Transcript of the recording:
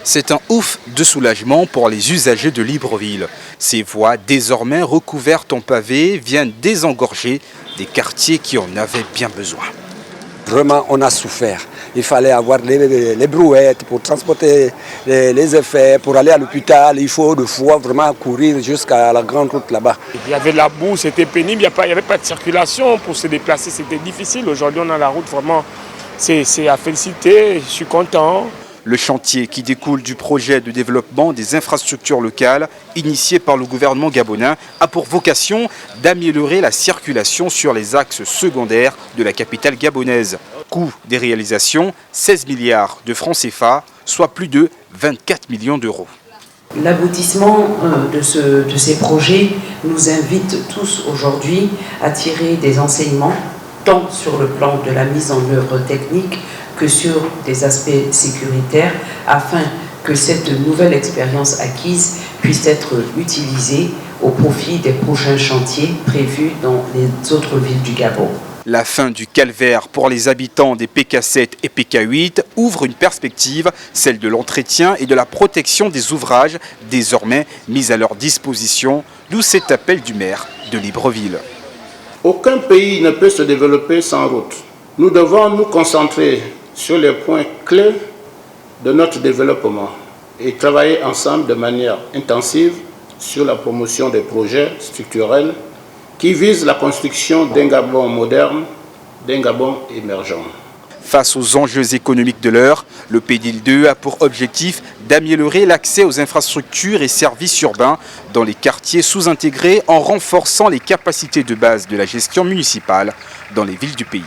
C'est un ouf de soulagement pour les usagers de Libreville. Ces voies, désormais recouvertes en pavés, viennent désengorger des quartiers qui en avaient bien besoin. Vraiment, on a souffert. Il fallait avoir les brouettes pour transporter les effets, pour aller à l'hôpital. Il faut de fois vraiment courir jusqu'à la grande route là-bas. Il y avait de la boue, c'était pénible, il n'y avait pas de circulation pour se déplacer, c'était difficile. Aujourd'hui, on a la route, vraiment, c'est à féliciter, je suis content. Le chantier qui découle du projet de développement des infrastructures locales initié par le gouvernement gabonais a pour vocation d'améliorer la circulation sur les axes secondaires de la capitale gabonaise. Coût des réalisations, 16 milliards de francs CFA, soit plus de 24 millions d'euros. L'aboutissement de ces projets nous invite tous aujourd'hui à tirer des enseignements, tant sur le plan de la mise en œuvre technique que sur des aspects sécuritaires, afin que cette nouvelle expérience acquise puisse être utilisée au profit des prochains chantiers prévus dans les autres villes du Gabon. La fin du calvaire pour les habitants des PK7 et PK8 ouvre une perspective, celle de l'entretien et de la protection des ouvrages désormais mis à leur disposition, d'où cet appel du maire de Libreville. Aucun pays ne peut se développer sans route. Nous devons nous concentrer sur les points clés de notre développement et travailler ensemble de manière intensive sur la promotion des projets structurels qui visent la construction d'un Gabon moderne, d'un Gabon émergent. Face aux enjeux économiques de l'heure, le PDIL2 a pour objectif d'améliorer l'accès aux infrastructures et services urbains dans les quartiers sous-intégrés en renforçant les capacités de base de la gestion municipale dans les villes du pays.